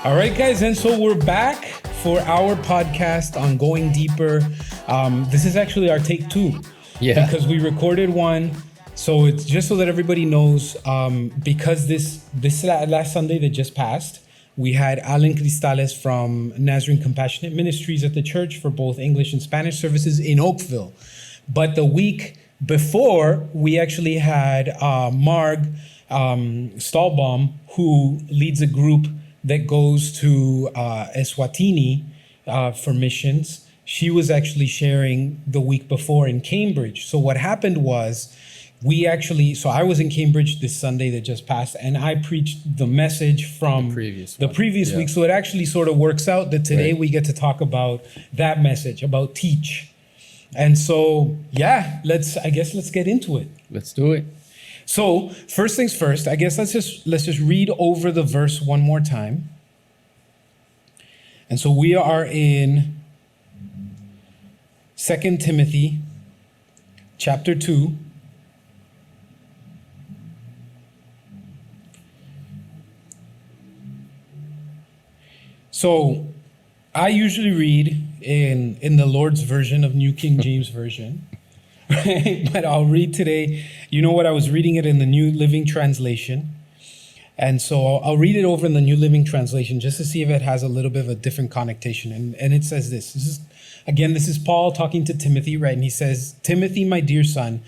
All right, guys, and so we're back for our podcast on Going Deeper. This is actually our take 2. Yeah. Because we recorded one. So it's just so that everybody knows, because this last Sunday that just passed, we had Alan Cristales from Nazarene Compassionate Ministries at the church for both English and Spanish services in Oakville. But the week before, we actually had Marg Stahlbaum, who leads a group that goes to Eswatini for missions. She was actually sharing the week before in Cambridge. So what happened was so I was in Cambridge this Sunday that just passed, and I preached the message from the previous week. So it actually sort of works out that today we get to talk about that message, about teach. And so, yeah, let's get into it. Let's do it. So first things first, I guess let's just read over the verse one more time. And so we are in 2 Timothy chapter 2. So I usually read in the Lord's version of New King James Version. Right? But I'll read today. You know what? I was reading it in the New Living Translation. And so I'll read it over in the New Living Translation just to see if it has a little bit of a different connotation. And it says this. This is Paul talking to Timothy, right? And he says, Timothy, my dear son,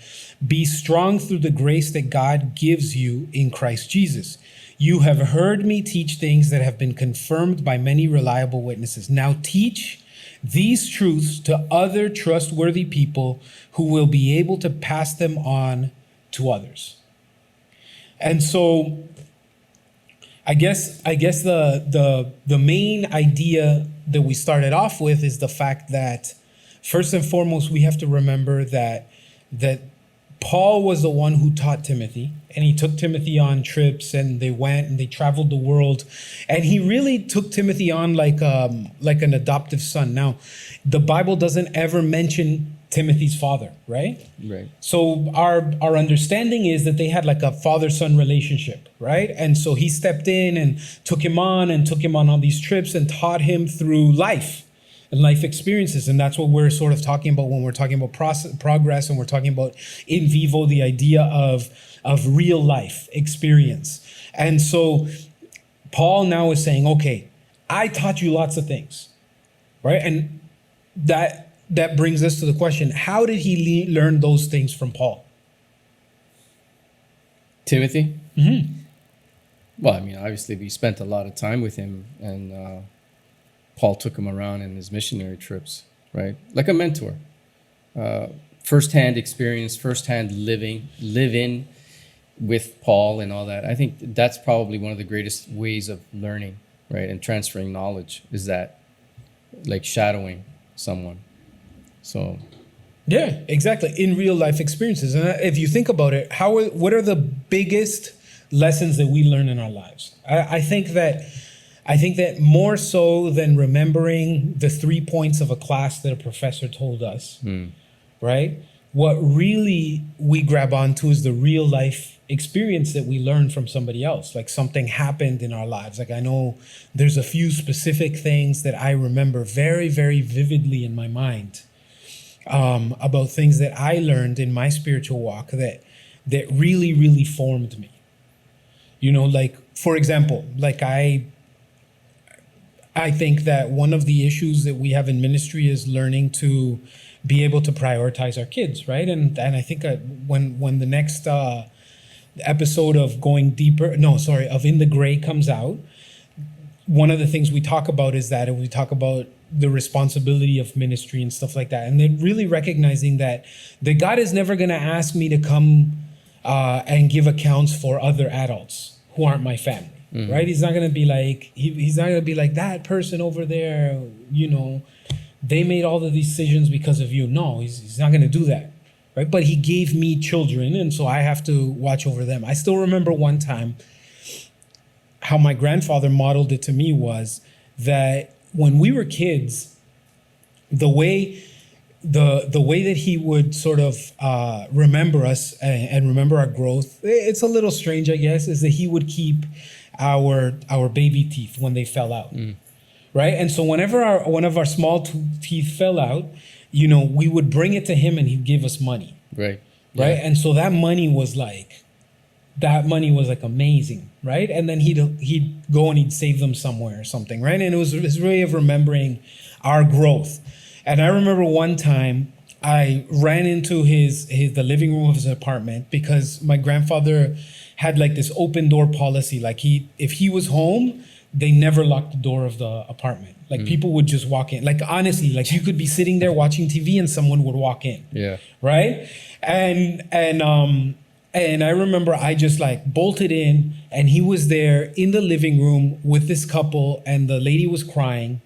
be strong through the grace that God gives you in Christ Jesus. You have heard me teach things that have been confirmed by many reliable witnesses. Now teach these truths to other trustworthy people who will be able to pass them on to others. And so I guess the main idea that we started off with is the fact that first and foremost, we have to remember that Paul was the one who taught Timothy, and he took Timothy on trips, and they went and they traveled the world, and he really took Timothy on like an adoptive son. Now, the Bible doesn't ever mention Timothy's father, right? Right. So our understanding is that they had like a father-son relationship, right? And so he stepped in and took him on all these trips and taught him through life and life experiences. And that's what we're sort of talking about when we're talking about progress, and we're talking about in vivo, the idea of real life experience. And so Paul now is saying, okay, I taught you lots of things, right? And that brings us to the question, how did he learn those things from Paul? Timothy? Mm-hmm. Well, I mean, obviously we spent a lot of time with him, and Paul took him around in his missionary trips, right? Like a mentor. Firsthand experience, firsthand living with Paul and all that. I think that's probably one of the greatest ways of learning, right? And transferring knowledge is that, like shadowing someone. So, yeah, exactly. In real life experiences. And if you think about it, what are the biggest lessons that we learn in our lives? I think that more so than remembering the 3 points of a class that a professor told us, right? What really we grab onto is the real life experience that we learn from somebody else. Like something happened in our lives. Like I know there's a few specific things that I remember very, very vividly in my mind about things that I learned in my spiritual walk that really, really formed me. You know, like, for example, like I think that one of the issues that we have in ministry is learning to be able to prioritize our kids, right? And I think when the next episode of of In the Gray comes out, one of the things we talk about is that, and we talk about the responsibility of ministry and stuff like that. And then really recognizing that God is never going to ask me to come and give accounts for other adults who aren't my family. Mm-hmm. Right? He's not going to be like, he's not going to be like, that person over there, you know, they made all of these decisions because of you. No, he's not going to do that. Right? But he gave me children, and so I have to watch over them. I still remember one time how my grandfather modeled it to me was that when we were kids, the way that he would sort of remember us and remember our growth, it's a little strange, I guess, is that he would keep our baby teeth when they fell out, right? And so whenever one of our small teeth fell out, we would bring it to him and he'd give us money, Right. right? Yeah. And so that money was like amazing, right? And then he'd go and he'd save them somewhere or something, right? And it was his way of remembering our growth. And I remember one time I ran into the living room of his apartment because my grandfather had like this open door policy. Like if he was home, they never locked the door of the apartment. Like people would just walk in. Like honestly, like you could be sitting there watching TV and someone would walk in. Yeah. Right? And I remember I just like bolted in and he was there in the living room with this couple and the lady was crying.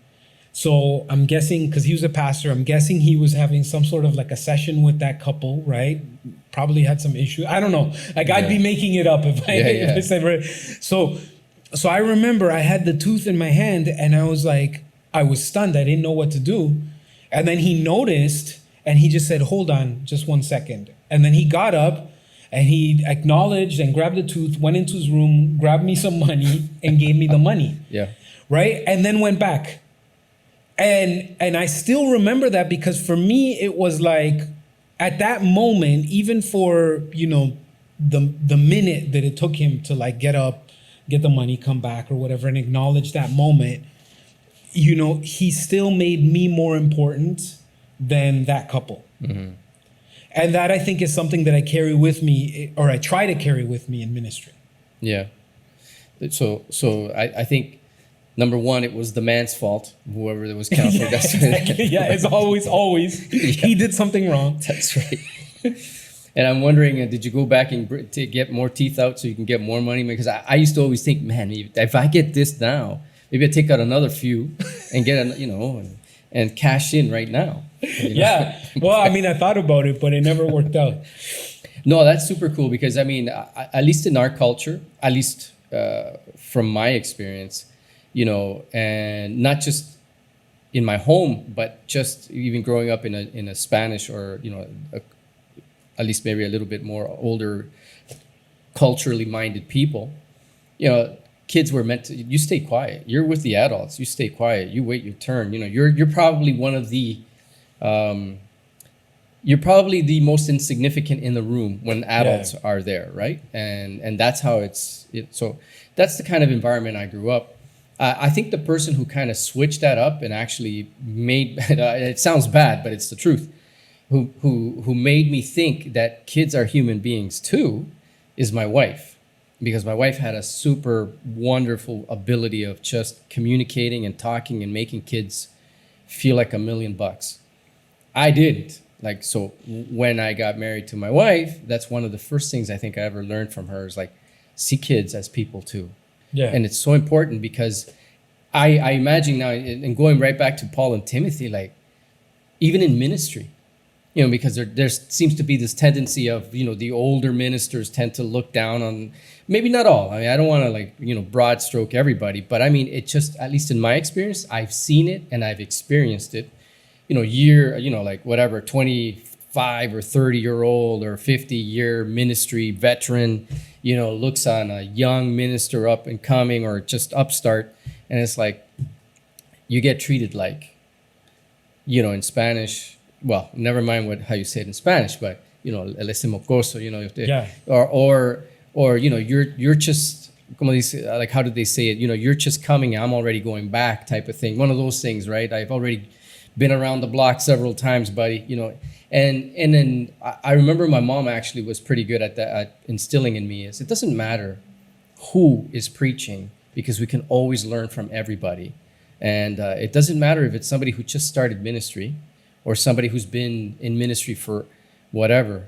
So I'm guessing, because he was a pastor, I'm guessing he was having some sort of like a session with that couple, right? Probably had some issue. I don't know. Like I'd be making it up if I said right. So I remember I had the tooth in my hand and I was stunned. I didn't know what to do. And then he noticed and he just said, hold on just 1 second. And then he got up and he acknowledged and grabbed the tooth, went into his room, grabbed me some money and gave me the money. Yeah. Right? And then went back. And I still remember that because for me, it was like at that moment, even for, the minute that it took him to like get up, get the money, come back or whatever, and acknowledge that moment, he still made me more important than that couple. Mm-hmm. And that I think is something that I carry with me, or I try to carry with me in ministry. Yeah. So I think, number one, it was the man's fault, whoever that was counseling. Yeah, exactly. Yeah, it's always. Yeah. He did something wrong. That's right. And I'm wondering, did you go back and to get more teeth out so you can get more money? Because I used to always think, man, if I get this now, maybe I take out another few and get, and cash in right now. Yeah. Well, I thought about it, but it never worked out. No, that's super cool because, at least in our culture, at least from my experience, and not just in my home, but just even growing up in a Spanish or, at least maybe a little bit more older, culturally minded people, kids were meant to, you stay quiet. You're with the adults. You stay quiet. You wait your turn. You're probably one of the, you're probably the most insignificant in the room when adults are there, right? And that's how so that's the kind of environment I grew up. I think the person who kind of switched that up and actually made, it sounds bad, but it's the truth, who made me think that kids are human beings too, is my wife. Because my wife had a super wonderful ability of just communicating and talking and making kids feel like $1 million. I didn't. So when I got married to my wife, that's one of the first things I think I ever learned from her is see kids as people too. Yeah. And it's so important because I imagine now, and going right back to Paul and Timothy, even in ministry, because there seems to be this tendency of, the older ministers tend to look down on, maybe not all. I don't want to broad stroke everybody, but it just, at least in my experience, I've seen it and I've experienced it, 25 or 30-year-old or 50-year ministry veteran, looks on a young minister up and coming or just upstart. And it's you get treated in Spanish, well, never mind how you say it in Spanish, but, el ese mocoso, or you're just, como dice, how did they say it? You're just coming, I'm already going back type of thing. One of those things, right? I've already been around the block several times, buddy, and then I remember my mom actually was pretty good at instilling in me is it doesn't matter who is preaching because we can always learn from everybody. And it doesn't matter if it's somebody who just started ministry or somebody who's been in ministry for whatever,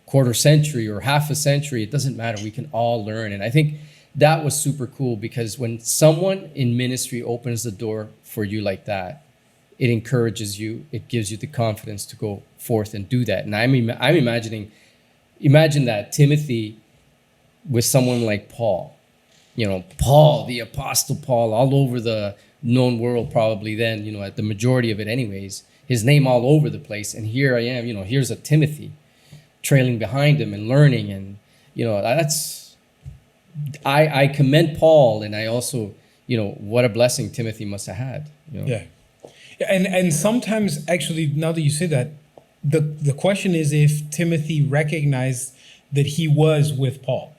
quarter century or half a century, it doesn't matter. We can all learn. And I think that was super cool because when someone in ministry opens the door for you like that, it encourages you. It gives you the confidence to go forth and do that. And I'm imagine that Timothy with someone like Paul, Paul, the Apostle Paul, all over the known world probably then, at the majority of it anyways, his name all over the place. And here I am, here's a Timothy trailing behind him and learning. And, I commend Paul, and I also, what a blessing Timothy must have had. Yeah. And sometimes, actually, now that you say that, the question is if Timothy recognized that he was with Paul,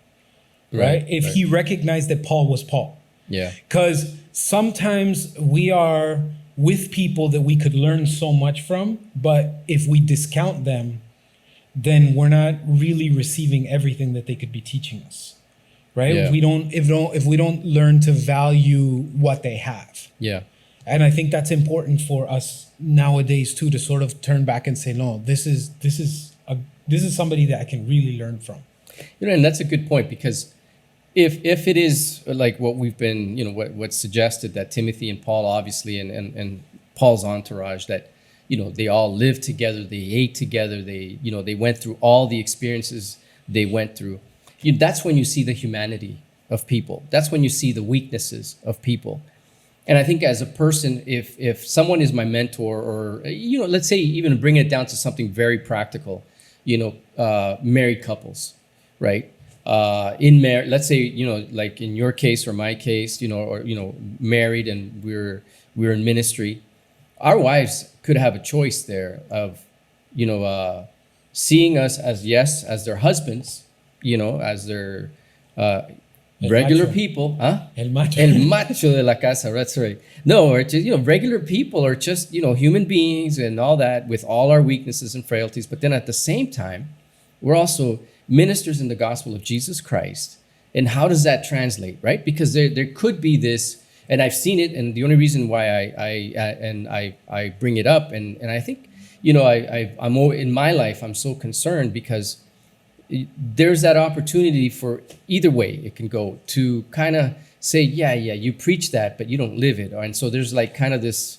right? If he recognized that Paul was Paul. Yeah. Because sometimes we are with people that we could learn so much from, but if we discount them, then we're not really receiving everything that they could be teaching us, right? Yeah. If we don't learn to value what they have. Yeah. And I think that's important for us nowadays too, to sort of turn back and say, no, this is somebody that I can really learn from. And that's a good point, because if it is like what we've been, what's suggested, that Timothy and Paul, obviously, and Paul's entourage, that, they all lived together, they ate together, they went through all the experiences they went through. That's when you see the humanity of people. That's when you see the weaknesses of people. And I think as a person, if someone is my mentor, or, let's say even bring it down to something very practical, married couples, right? Let's say, like in your case or my case, or, married, and we're in ministry, our wives could have a choice there of, seeing us as their husbands, as their, regular macho. people, huh? El macho. El macho de la casa, that's right. No, or just, regular people, or just, human beings and all that, with all our weaknesses and frailties. But then at the same time, we're also ministers in the gospel of Jesus Christ. And how does that translate, right? Because there could be this, and I've seen it, and the only reason why I bring it up, and I think, I'm in my life, I'm so concerned because there's that opportunity for either way it can go, to kind of say, yeah, you preach that, but you don't live it. And so there's like kind of this,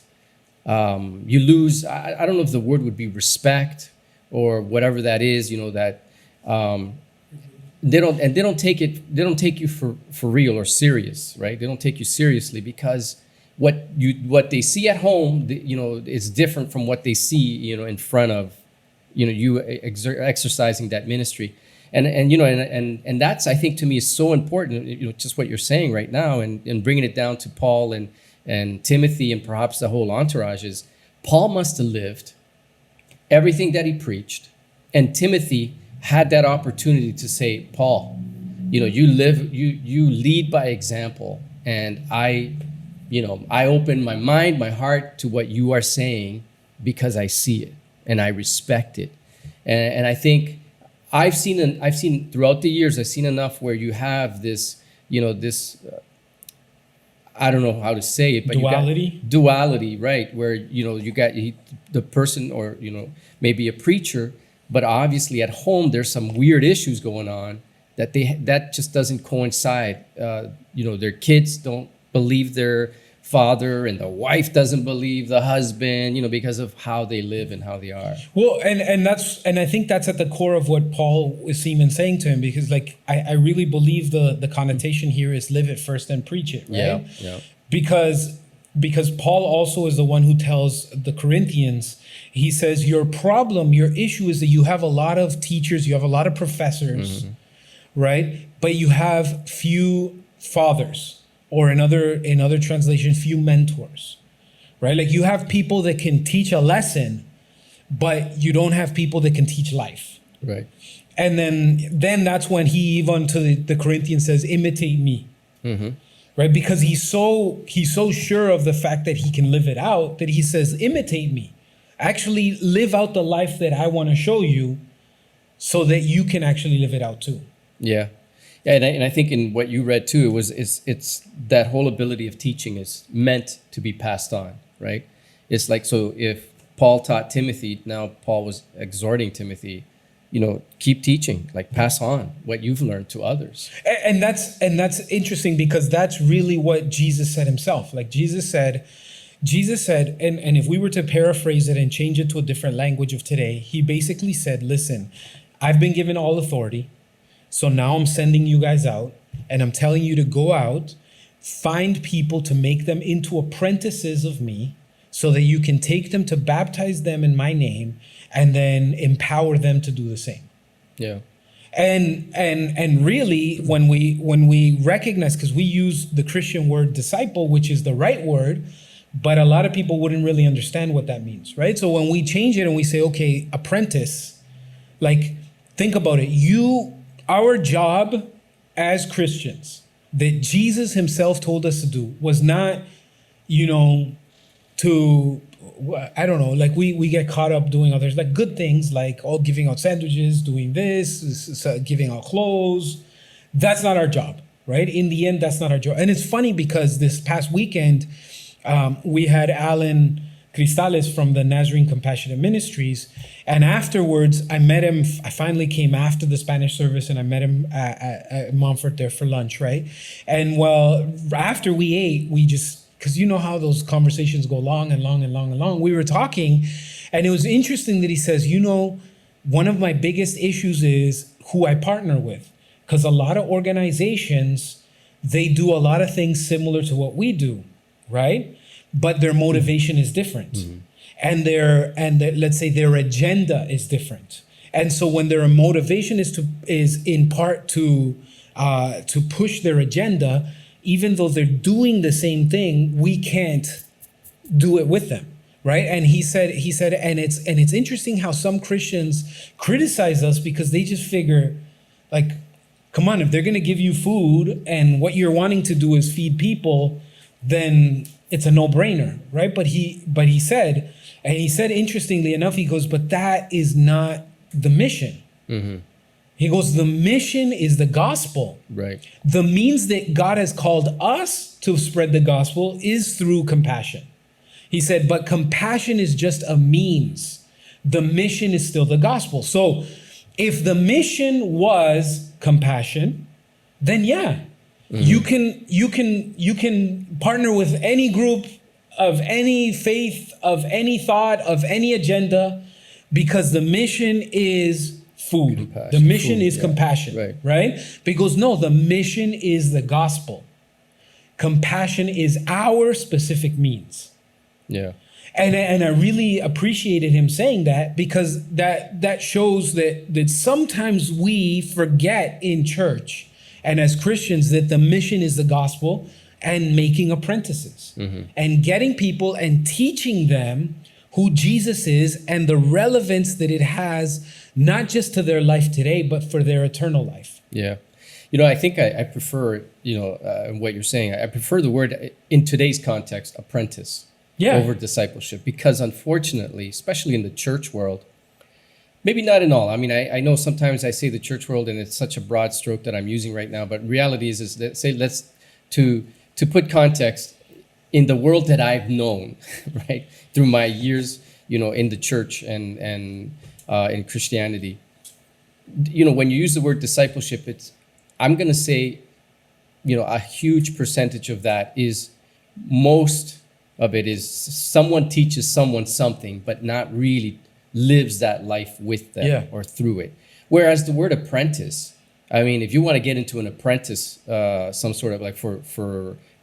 you lose, I don't know if the word would be respect or whatever that is, that they don't take you for real or serious, right? They don't take you seriously, because what they see at home, is different from what they see, in front of, you exercising that ministry. And that's, I think, to me, is so important, just what you're saying right now, and bringing it down to Paul and Timothy and perhaps the whole entourage, is Paul must have lived everything that he preached, and Timothy had that opportunity to say, Paul, you lead by example, and I open my mind, my heart to what you are saying, because I see it and I respect it. And I think I've seen throughout the years, I've seen enough where you have this, I don't know how to say it, but duality, right? Where, you got the person, or, maybe a preacher, but obviously at home, there's some weird issues going on that just doesn't coincide. Their kids don't believe their father, and the wife doesn't believe the husband, because of how they live and how they are. Well, and I think that's at the core of what Paul is even saying to him, because like I really believe the connotation here is live it first and preach it, right? Yeah. Because Paul also is the one who tells the Corinthians, he says, your issue is that you have a lot of teachers, you have a lot of professors, right? But you have few fathers. Or in other translation, few mentors, right? Like you have people that can teach a lesson, but you don't have people that can teach life. Right. And then that's when he even to the Corinthians says, imitate me, right? Because he's so sure of the fact that he can live it out, that he says, imitate me. Actually live out the life that I want to show you, so that you can actually live it out too. Yeah. Yeah, and I think in what you read too, it's that whole ability of teaching is meant to be passed on, right? It's like, so if Paul taught Timothy, now Paul was exhorting Timothy, keep teaching, like pass on what you've learned to others. And that's interesting, because that's really what Jesus said himself. Like Jesus said, and if we were to paraphrase it and change it to a different language of today, he basically said, listen, I've been given all authority. So now I'm sending you guys out, and I'm telling you to go out, find people to make them into apprentices of me, so that you can take them to baptize them in my name, and then empower them to do the same. Yeah. And really, when we recognize, because we use the Christian word disciple, which is the right word, but a lot of people wouldn't really understand what that means, right? So when we change it and we say, okay, apprentice, like, think about it. Our job as Christians that Jesus himself told us to do was not, to, I don't know, like we get caught up doing others, like good things, like giving out sandwiches, doing this, giving out clothes. That's not our job, right? In the end, that's not our job. And it's funny because this past weekend, we had Alan Cristales from the Nazarene Compassionate Ministries. And afterwards, I met him. I finally came after the Spanish service and I met him at Montfort there for lunch, right? And well, after we ate, we just, because you know how those conversations go long and long and long and long. We were talking, and it was interesting that he says, one of my biggest issues is who I partner with. Because a lot of organizations, they do a lot of things similar to what we do, right? But their motivation is different. Mm-hmm. And let's say their agenda is different. And so when their motivation is in part to push their agenda, even though they're doing the same thing, we can't do it with them, right? And he said, and it's interesting how some Christians criticize us because they just figure, like, come on, if they're going to give you food and what you're wanting to do is feed people, then it's a no-brainer, right? But he said, interestingly enough, he goes, but that is not the mission. Mm-hmm. He goes, the mission is the gospel. Right. The means that God has called us to spread the gospel is through compassion. He said, but compassion is just a means. The mission is still the gospel. So if the mission was compassion, then yeah, mm-hmm. you can partner with any group of any faith, of any thought, of any agenda, because the mission is food. Compassion. The mission is compassion, right? Because no, the mission is the gospel. Compassion is our specific means. Yeah. And I really appreciated him saying that, because that shows that sometimes we forget in church and as Christians that the mission is the gospel and making apprentices, mm-hmm. and getting people and teaching them who Jesus is and the relevance that it has, not just to their life today, but for their eternal life. Yeah. I think I prefer, what you're saying, I prefer the word in today's context, apprentice, over discipleship, because unfortunately, especially in the church world, maybe not in all. I mean, I know sometimes I say the church world and it's such a broad stroke that I'm using right now, but reality is that to put context in the world that I've known, right, through my years, in the church and in Christianity, when you use the word discipleship, I'm going to say, a huge percentage of that is, most of it is someone teaches someone something, but not really lives that life with them or through it. Whereas the word apprentice, I mean, if you want to get into an apprentice, some sort of like for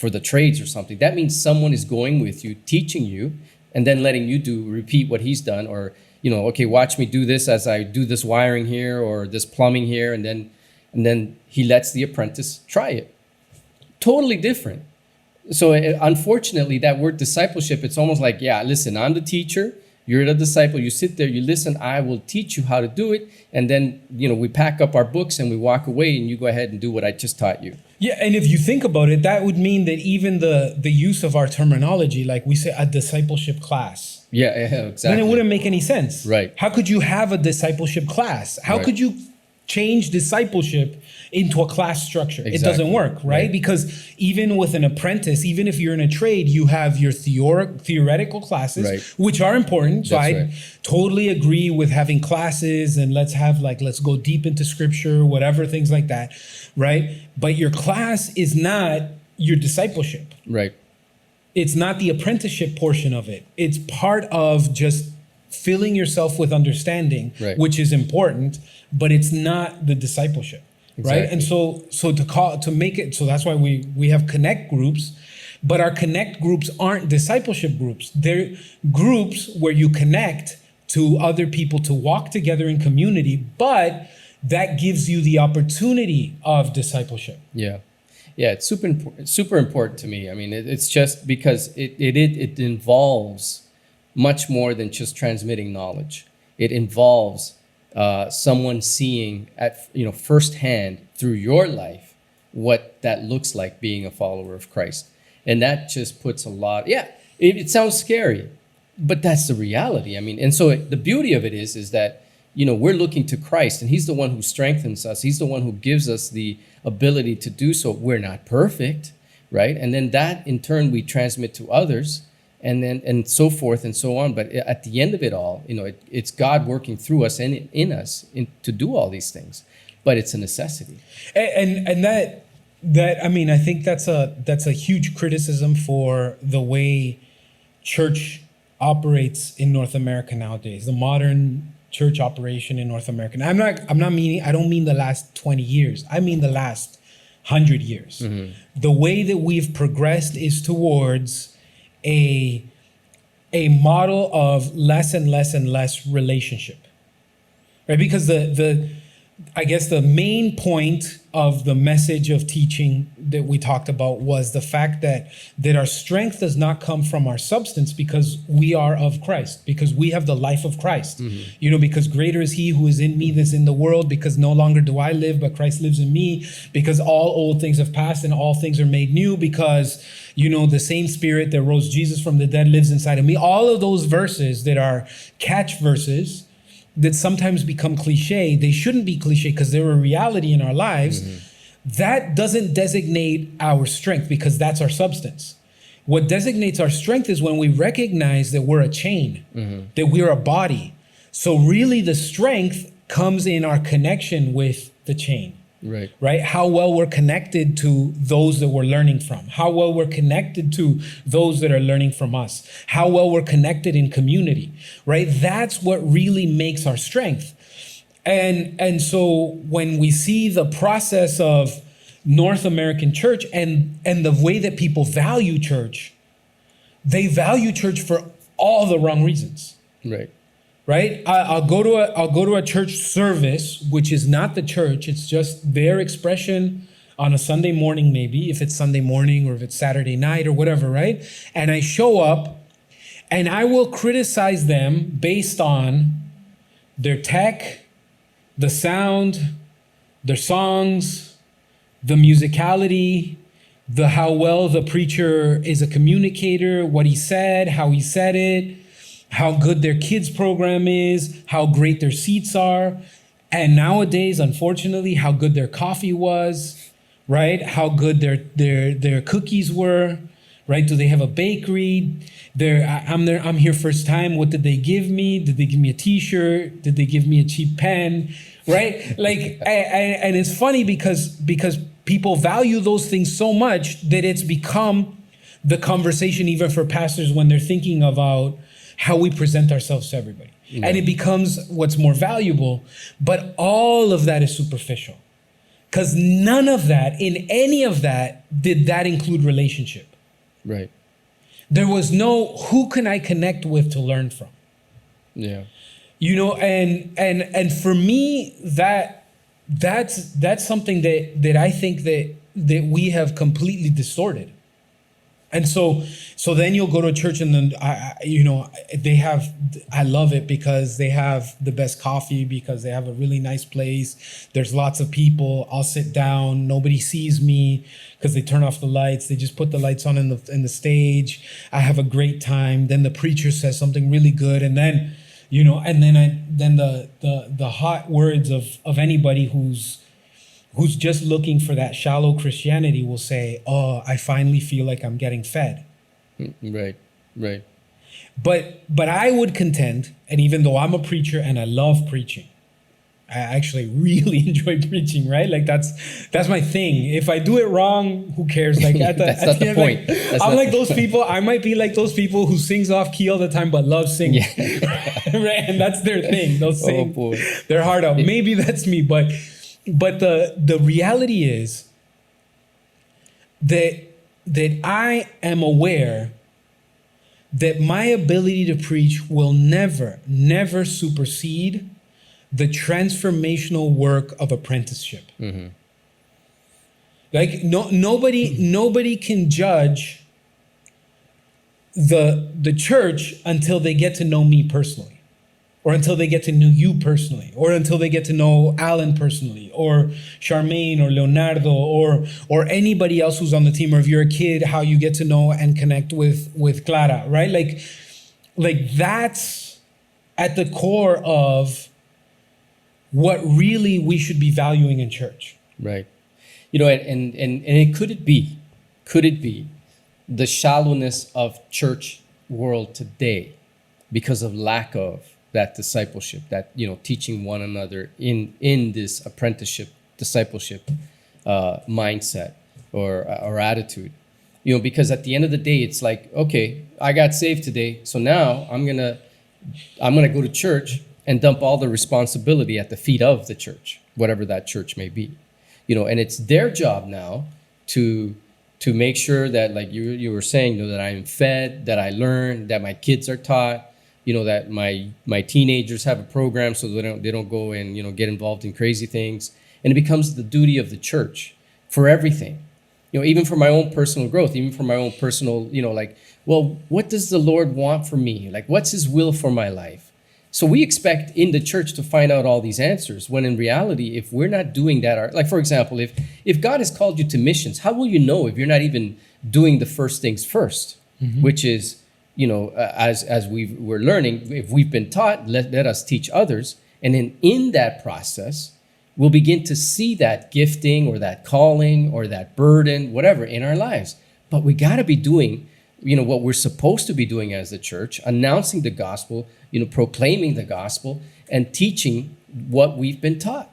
the trades or something, that means someone is going with you, teaching you, and then letting you repeat what he's done, or, okay, watch me do this as I do this wiring here or this plumbing here, and then he lets the apprentice try it. Totally different. So unfortunately, that word discipleship, it's almost like, listen, I'm the teacher, you're the disciple, you sit there, you listen, I will teach you how to do it, and then, we pack up our books and we walk away and you go ahead and do what I just taught you. Yeah, and if you think about it, that would mean that even the use of our terminology, like we say a discipleship class. Yeah, exactly. Then it wouldn't make any sense. Right. How could you have a discipleship class? How could you change discipleship into a class structure? Exactly. It doesn't work, right? Because even with an apprentice, even if you're in a trade, you have your theoretical classes, which are important. So I totally agree with having classes and let's go deep into scripture, whatever, things like that, right? But your class is not your discipleship. Right. It's not the apprenticeship portion of it. It's part of just filling yourself with understanding, which is important, but it's not the discipleship. Exactly. Right. And so to make it, so that's why we have connect groups, but our connect groups aren't discipleship groups. They're groups where you connect to other people to walk together in community, but that gives you the opportunity of discipleship. Yeah. Yeah, it's super important to me. I mean, it's just because it involves much more than just transmitting knowledge. It involves someone seeing at firsthand through your life what that looks like being a follower of Christ, and that just puts a lot. Yeah, it sounds scary, but that's the reality. I mean, and so the beauty of it is that we're looking to Christ, and He's the one who strengthens us. He's the one who gives us the ability to do so. We're not perfect, right? And then that in turn we transmit to others, and so forth and so on. But at the end of it all, it's God working through us and in us to do all these things. But it's a necessity. And that I mean, I think that's a huge criticism for the way church operates in North America nowadays. The modern church operation in North America. I don't mean the last 20 years. I mean the last 100 years. Mm-hmm. The way that we've progressed is towards a model of less and less and less relationship. Right? Because I guess the main point of the message of teaching that we talked about was the fact that our strength does not come from our substance, because we are of Christ, because we have the life of Christ. Mm-hmm. Because greater is He who is in me that's in the world, because no longer do I live, but Christ lives in me, because all old things have passed and all things are made new, because the same Spirit that rose Jesus from the dead lives inside of me. All of those verses that are catch verses that sometimes become cliche, they shouldn't be cliche because they're a reality in our lives. Mm-hmm. That doesn't designate our strength, because that's our substance. What designates our strength is when we recognize that we're a chain, mm-hmm. that we're a body. So really the strength comes in our connection with the chain. Right? How well we're connected to those that we're learning from. How well we're connected to those that are learning from us. How well we're connected in community, right? That's what really makes our strength. And so when we see the process of North American church and the way that people value church, they value church for all the wrong reasons. Right? I'll go to a church service, which is not the church. It's just their expression on a Sunday morning, maybe, if it's Sunday morning or if it's Saturday night or whatever, right? And I show up and I will criticize them based on their tech, the sound, their songs, the musicality, how well the preacher is a communicator, what he said, how he said it, how good their kids program is, how great their seats are, and nowadays, unfortunately, how good their coffee was, right? How good their cookies were, right? Do they have a bakery? I'm here first time. What did they give me? Did they give me a T-shirt? Did they give me a cheap pen? Right? Like, and it's funny because people value those things so much that it's become the conversation even for pastors when they're thinking about how we present ourselves to everybody. Yeah. And it becomes what's more valuable, but all of that is superficial. Because none of that, in any of that, did that include relationship. Right. There was no, who can I connect with to learn from? Yeah. And for me, that's something that I think that we have completely distorted. And so then you'll go to a church and then, I love it because they have the best coffee, because they have a really nice place. There's lots of people. I'll sit down. Nobody sees me because they turn off the lights. They just put the lights on in the stage. I have a great time. Then the preacher says something really good. And then, then the hot words of anybody who's just looking for that shallow Christianity will say, "Oh, I finally feel like I'm getting fed." Right. But I would contend, and even though I'm a preacher and I love preaching, I actually really enjoy preaching, right? Like that's my thing. If I do it wrong, who cares? Like that's not the point. I'm like those people. I might be like those people who sings off key all the time but loves singing, right? And that's their thing. They'll sing their heart out. Maybe that's me, but the reality is that I am aware that my ability to preach will never supersede the transformational work of apprenticeship. Like nobody can judge the church until they get to know me personally, or until they get to know you personally, or until they get to know Alan personally, or Charmaine, or Leonardo, or anybody else who's on the team, or if you're a kid, how you get to know and connect with Clara, right? Like that's at the core of what really we should be valuing in church. Right. You know, and it could it be the shallowness of church world today because of lack of that discipleship, that, you know, teaching one another in this apprenticeship, discipleship mindset or attitude, you know, because at the end of the day, it's like, okay, I got saved today, so now I'm gonna go to church and dump all the responsibility at the feet of the church, whatever that church may be, you know, and it's their job now to make sure that, like you were saying, you know, that I'm fed, that I learn, that my kids are taught, you know, that my teenagers have a program so they don't go and, you know, get involved in crazy things. And it becomes the duty of the church for everything, you know, even for my own personal growth, even for my own personal, you know, like, well, what does the Lord want for me? Like, what's his will for my life? So we expect in the church to find out all these answers, when in reality, if we're not doing that, like, for example, if God has called you to missions, how will you know if you're not even doing the first things first, which is, you know, as we're learning, if we've been taught, let us teach others. And then in that process, we'll begin to see that gifting or that calling or that burden, whatever, in our lives. But we got to be doing, you know, what we're supposed to be doing as the church, announcing the gospel, you know, proclaiming the gospel and teaching what we've been taught.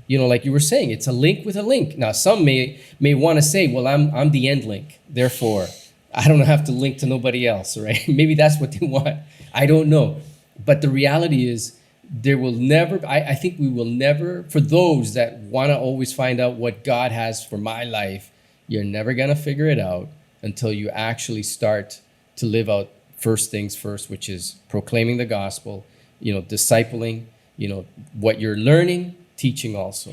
You know, like you were saying, it's a link with a link. Now, some may want to say, well, I'm the end link, therefore I don't have to link to nobody else, right? Maybe that's what they want. I don't know. But the reality is, there will never, I think we will never, for those that want to always find out what God has for my life, you're never going to figure it out until you actually start to live out first things first, which is proclaiming the gospel, you know, discipling, you know, what you're learning, teaching also.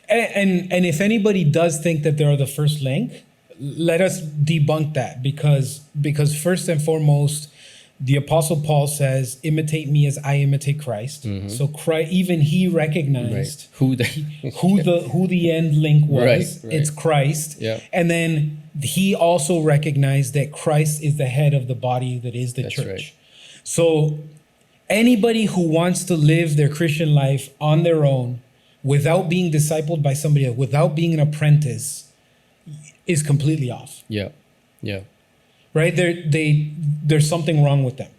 And if anybody does think that they're the first link, let us debunk that, because first and foremost, the Apostle Paul says, imitate me as I imitate Christ. So Christ, even he recognized who the end link was. Right. It's Christ. Yeah. And then he also recognized that Christ is the head of the body that is the church. Right. So anybody who wants to live their Christian life on their own without being discipled by somebody else, without being an apprentice, is completely off. Yeah. Yeah. Right? There's something wrong with them.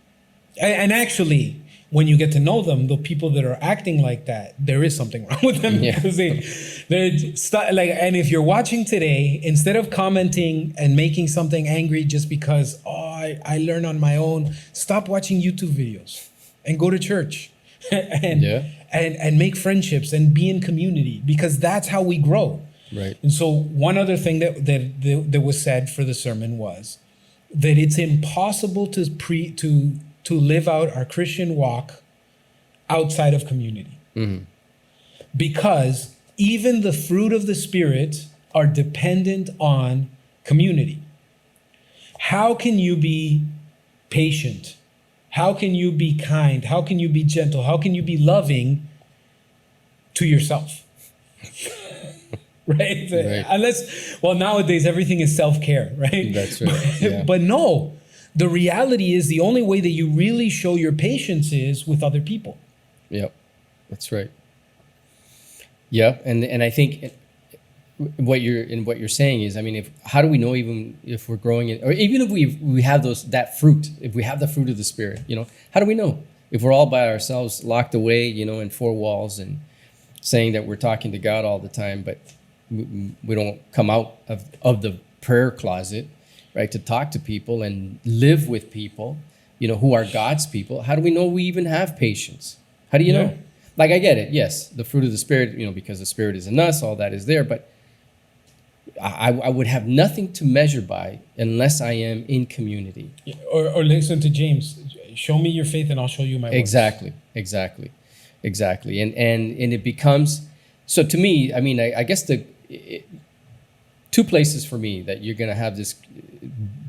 And actually, when you get to know them, the people that are acting like that, there is something wrong with them. Yeah. Because and if you're watching today, instead of commenting and making something angry just because, I learn on my own, stop watching YouTube videos and go to church and make friendships and be in community, because that's how we grow. Right. And so one other thing that was said for the sermon was that it's impossible to live out our Christian walk outside of community. Because even the fruit of the Spirit are dependent on community. How can you be patient? How can you be kind? How can you be gentle? How can you be loving to yourself? Right? Unless, nowadays everything is self-care, right? That's right. Yeah. But no, the reality is the only way that you really show your patience is with other people. Yep, that's right. Yep, and I think what you're saying is, I mean, how do we know even if we're growing in, or even if we have that fruit, if we have the fruit of the Spirit, you know, how do we know if we're all by ourselves, locked away, you know, in four walls and saying that we're talking to God all the time, but we don't come out of the prayer closet, right, to talk to people and live with people, you know, who are God's people? How do we know we even have patience? How do you know? Like, I get it, yes, the fruit of the Spirit, you know, because the Spirit is in us, all that is there, but I would have nothing to measure by unless I am in community. Or listen to James, show me your faith and I'll show you my works. Exactly. exactly. And it becomes, so to me, I mean, I guess two places for me that you're going to have this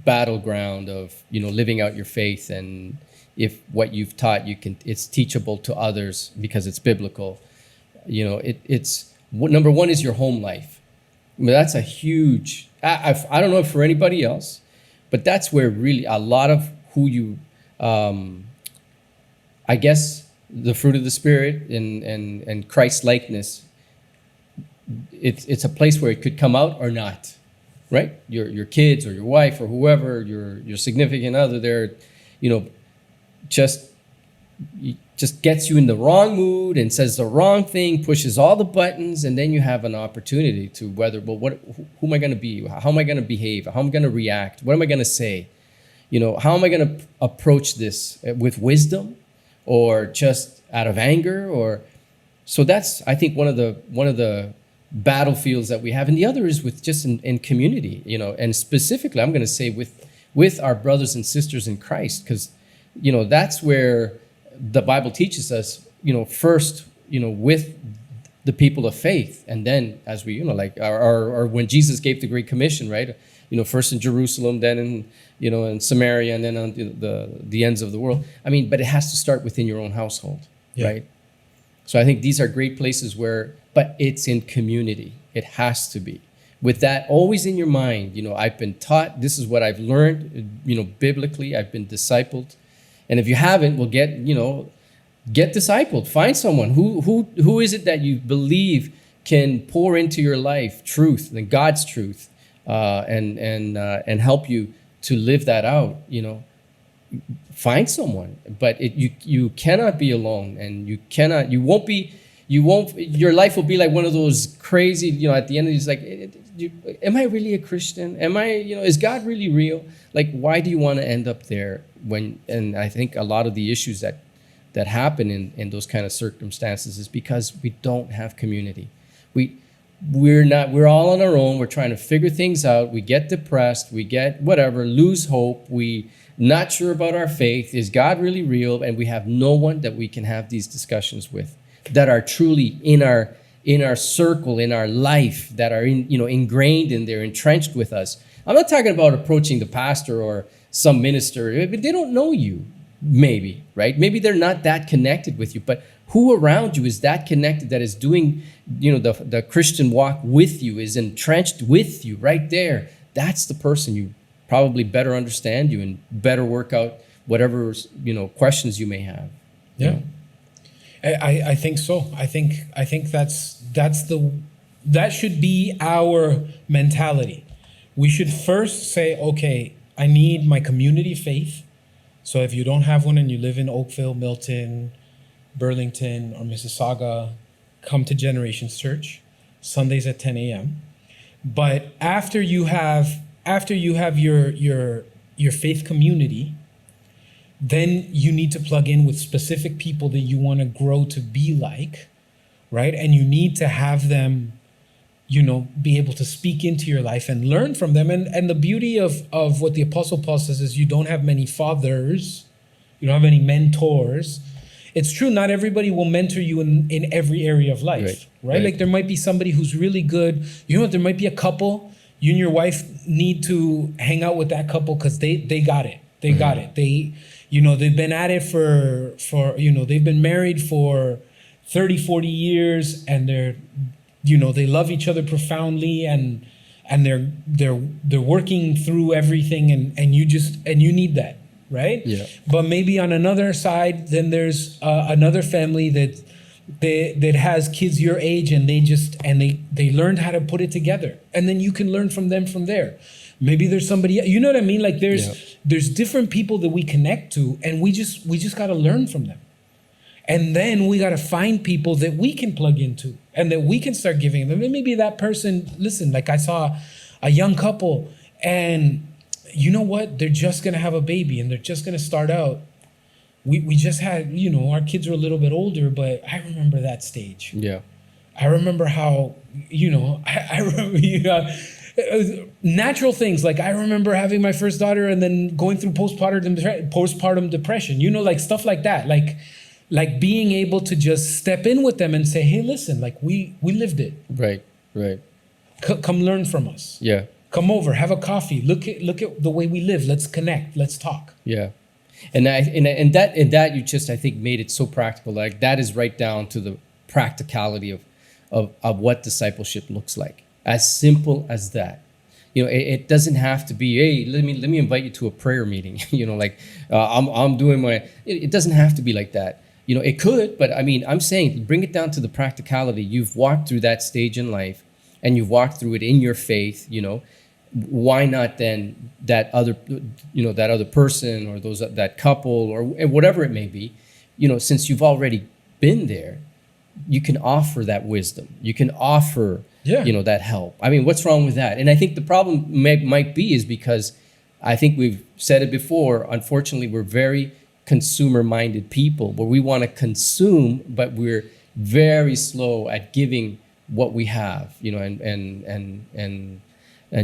battleground of, living out your faith, and if what you've taught, it's teachable to others because it's biblical. It's number one is your home life. I mean, that's a huge, I don't know for anybody else, but that's where really a lot of who you, I guess the fruit of the Spirit and Christ likeness, it's a place where it could come out or not, right? Your kids or your wife or whoever, your significant other there, just gets you in the wrong mood and says the wrong thing, pushes all the buttons, and then you have an opportunity to who am I going to be? How am I going to behave? How am I going to react? What am I going to say? How am I going to approach this with wisdom or just out of anger? So that's, I think, one of the battlefields that we have. And the other is with just in community, and specifically, I'm going to say with our brothers and sisters in Christ, because, that's where the Bible teaches us, first, with the people of faith. And then as we, like our when Jesus gave the Great Commission, right? First in Jerusalem, then in Samaria, and then on the ends of the world. I mean, but it has to start within your own household, right? So I think these are great places but it's in community. It has to be. With that always in your mind, I've been taught, this is what I've learned, biblically, I've been discipled. And if you haven't, well, get discipled. Find someone who is it that you believe can pour into your life truth, and God's truth, and help you to live that out. Find someone, but you cannot be alone, and you won't. Your life will be like one of those crazy. At the end, it's like, am I really a Christian? Am I? Is God really real? Like, why do you want to end up there? And I think a lot of the issues that happen in those kind of circumstances is because we don't have community. We're all on our own. We're trying to figure things out. We get depressed. We get whatever, lose hope. We not sure about our faith. Is God really real? And we have no one that we can have these discussions with that are truly in our circle, in our life, that are ingrained in there, entrenched with us. I'm not talking about approaching the pastor or some minister, but they don't know you, maybe, right? Maybe they're not that connected with you, but who around you is that connected, that is doing, the Christian walk with you, is entrenched with you right there? That's the person you probably better understand you and better work out whatever, questions you may have. Yeah. I think so. I think that should be our mentality. We should first say, okay, I need my community faith. So if you don't have one and you live in Oakville, Milton, Burlington, or Mississauga, come to Generations Church, Sundays at 10 a.m. But after you have your faith community, then you need to plug in with specific people that you want to grow to be like, right? And you need to have them, be able to speak into your life and learn from them. And the beauty of what the Apostle Paul says is you don't have many fathers, you don't have any mentors. It's true, not everybody will mentor you in every area of life, right? Like there might be somebody who's really good. There might be a couple, you and your wife need to hang out with that couple because they got it. They got it. They've been at it for they've been married for 30, 40 years, and they love each other profoundly, and they're working through everything, and you need that, right? Yeah. But maybe on another side, then there's another family that has kids your age, and they learned how to put it together, and then you can learn from them from there. Maybe there's somebody, you know what I mean? Like there's different people that we connect to, and we just got to learn from them. And then we got to find people that we can plug into and that we can start giving them. And maybe that person, listen, like I saw a young couple, and you know what? They're just going to have a baby, and they're just going to start out. We just had, our kids are a little bit older, but I remember that stage. Yeah. I remember how, I remember, natural things. Like I remember having my first daughter and then going through postpartum depression, like stuff like that. Like like being able to just step in with them and say, hey, listen, like we lived it. Right. Right. Come learn from us. Yeah. Come over, have a coffee. Look at the way we live. Let's connect. Let's talk. Yeah. And that you just, I think, made it so practical. Like that is right down to the practicality of what discipleship looks like. As simple as that. It doesn't have to be, hey, let me invite you to a prayer meeting. I'm doing my. It doesn't have to be like that. It could, but I mean, I'm saying bring it down to the practicality. You've walked through that stage in life, and you've walked through it in your faith. Why not then that other person or that couple or whatever it may be, since you've already been there, you can offer that wisdom. You can offer, that help. I mean, what's wrong with that? And I think the problem might be is because I think we've said it before. Unfortunately, we're very consumer-minded people where we want to consume, but we're very slow at giving what we have, and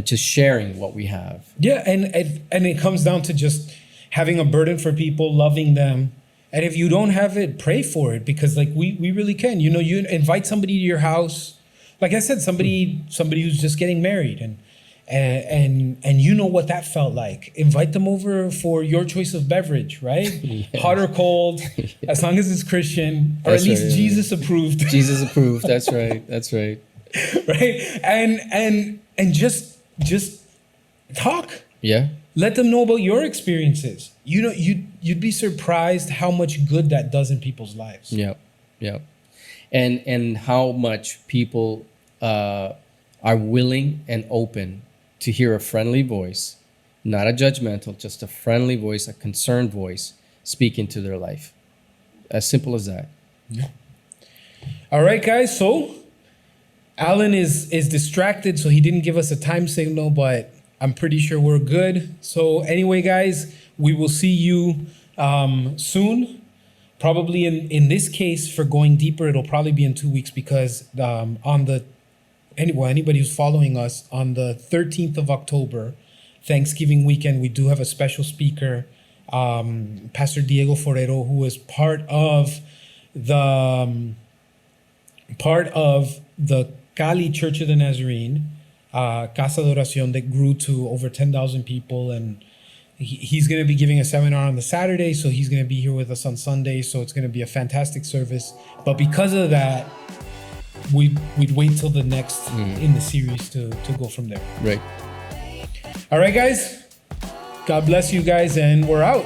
just sharing what we have. Yeah, and it comes down to just having a burden for people, loving them. And if you don't have it, pray for it, because like we really can. You invite somebody to your house. Like I said, somebody who's just getting married and you know what that felt like. Invite them over for your choice of beverage, right? Yes. Hot or cold, as long as it's Christian, or at least Jesus approved. Jesus approved. That's right. That's right. Right? And just talk. Yeah. Let them know about your experiences. You'd be surprised how much good that does in people's lives. Yeah. Yeah. And how much people are willing and open to hear a friendly voice, not a judgmental, just a friendly voice, a concerned voice speak into their life. As simple as that. Yeah. All right, guys. So Alan is distracted, so he didn't give us a time signal, but I'm pretty sure we're good. So anyway, guys, we will see you soon. Probably in this case, for going deeper, it'll probably be in 2 weeks, because anybody who's following us, on the 13th of October, Thanksgiving weekend, we do have a special speaker, Pastor Diego Forero, who is part of the Cali Church of the Nazarene, Casa de Oración, that grew to over 10,000 people. And he's going to be giving a seminar on the Saturday, so he's going to be here with us on Sunday. So it's going to be a fantastic service. But because of that, we'd wait till the next in the series to go from there. Right. All right, guys. God bless you guys, and we're out.